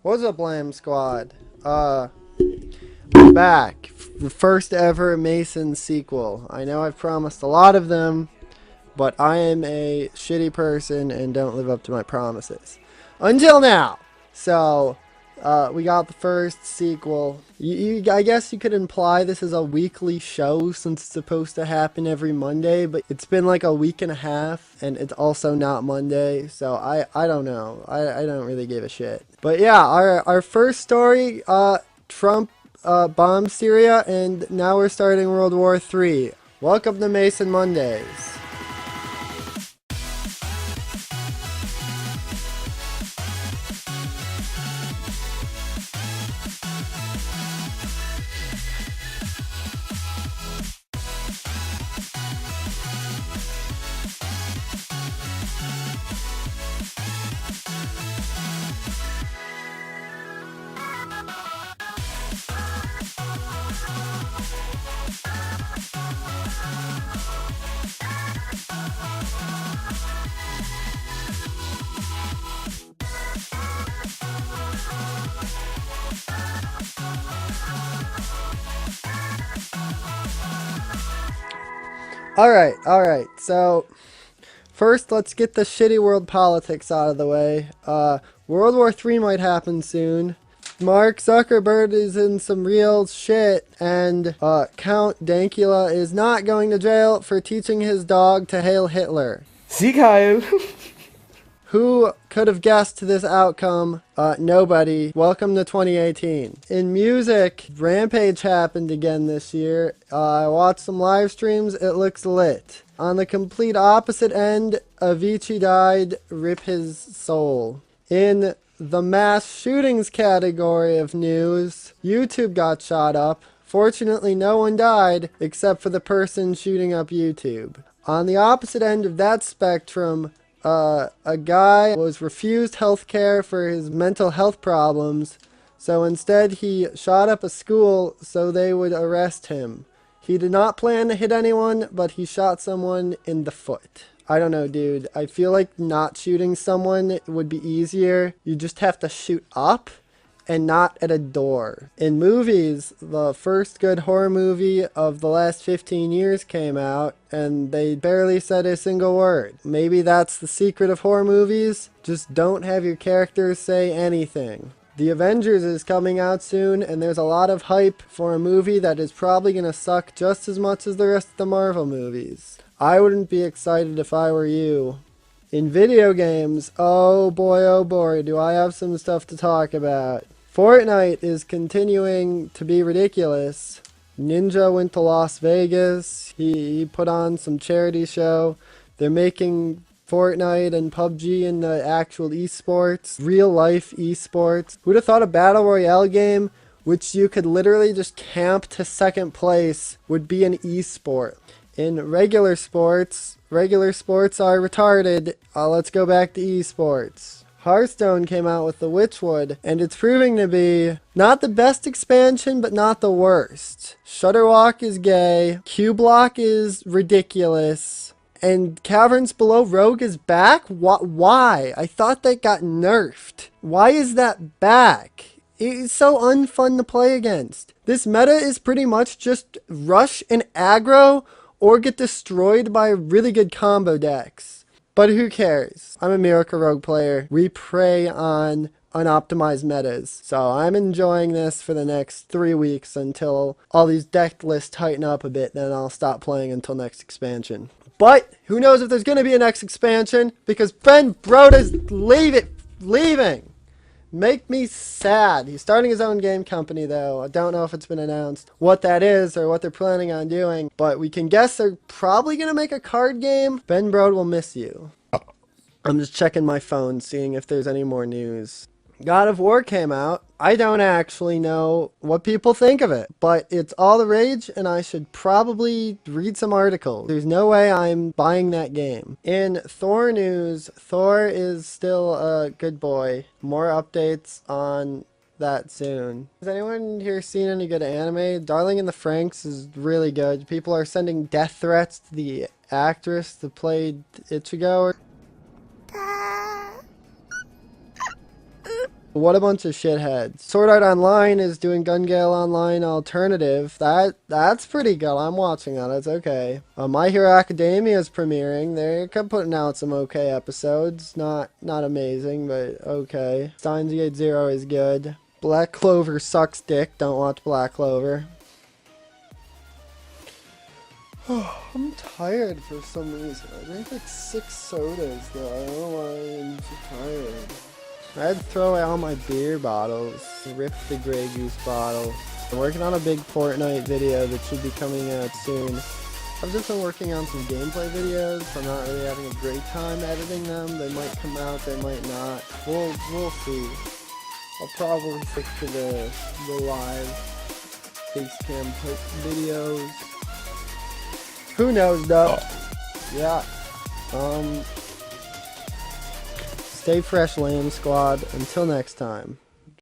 What's up, Lamb Squad? I'm back. The first ever Mason sequel. I know I've promised a lot of them, but I am a shitty person and don't live up to my promises. Until now. So, we got the first sequel. I guess you could imply this is a weekly show since it's supposed to happen every Monday, but it's been like a week and a half, and it's also not Monday, so I don't know. I don't really give a shit. But yeah, our first story, Trump bombed Syria, and now we're starting World War III. Welcome to Mason Mondays. Alright. So, first, let's get the shitty world politics out of the way. World War III might happen soon. Mark Zuckerberg is in some real shit, and Count Dankula is not going to jail for teaching his dog to hail Hitler. Sieg Heil! Who could have guessed this outcome? Nobody. Welcome to 2018. In music, Rampage happened again this year. I watched some live streams. It looks lit. On the complete opposite end, Avicii died. Rip his soul. In the mass shootings category of news, YouTube got shot up. Fortunately, no one died except for the person shooting up YouTube. On the opposite end of that spectrum, a guy was refused health care for his mental health problems, so instead he shot up a school so they would arrest him. He did not plan to hit anyone, but he shot someone in the foot. I don't know, dude. I feel like not shooting someone would be easier. You just have to shoot up and not at a door. In movies, the first good horror movie of the last 15 years came out, and they barely said a single word. Maybe that's the secret of horror movies. Just don't have your characters say anything. The Avengers is coming out soon, and there's a lot of hype for a movie that is probably gonna suck just as much as the rest of the Marvel movies. I wouldn't be excited if I were you. In video games, oh boy, do I have some stuff to talk about. Fortnite is continuing to be ridiculous. Ninja went to Las Vegas. He put on some charity show. They're making Fortnite and PUBG into actual esports, real life esports. Who'd have thought a battle royale game, which you could literally just camp to second place, would be an esport? In regular sports are retarded. Let's go back to esports. Hearthstone came out with the Witchwood, and it's proving to be not the best expansion, but not the worst. Shutterwalk is gay, Q-Block is ridiculous, and Caverns Below Rogue is back? Why? I thought that got nerfed. Why is that back? It's so unfun to play against. This meta is pretty much just rush and aggro, or get destroyed by really good combo decks. But who cares? I'm a Miracle Rogue player. We prey on unoptimized metas. So I'm enjoying this for the next 3 weeks until all these deck lists tighten up a bit. Then I'll stop playing until next expansion. But who knows if there's going to be a next expansion, because Ben Broda's leaving. Make me sad. He's starting his own game company, though. I don't know if it's been announced what that is or what they're planning on doing, but we can guess they're probably going to make a card game. Ben Brode will miss you. I'm just checking my phone, seeing if there's any more news. God of War came out. I don't actually know what people think of it, but it's all the rage, and I should probably read some articles. There's no way I'm buying that game. In Thor news, Thor is still a good boy. More updates on that soon. Has anyone here seen any good anime? Darling in the Franxx is really good. People are sending death threats to the actress that played Ichigo. What a bunch of shitheads. Sword Art Online is doing Gun Gale Online Alternative. That's pretty good. I'm watching that. It's okay. My Hero Academia is premiering. They're putting out some okay episodes. Not amazing, but okay. Steins Gate Zero is good. Black Clover sucks dick. Don't watch Black Clover. I'm tired for some reason. I drank like 6 sodas though. I don't know why I'm so tired. I had to throw away all my beer bottles. Rip the Grey Goose bottle. I'm working on a big Fortnite video that should be coming out soon. I've just been working on some gameplay videos. I'm not really having a great time editing them. They might come out, they might not. We'll see. I'll probably stick to the live facecam videos. Who knows though? Yeah. Stay fresh, Lamb Squad. Until next time.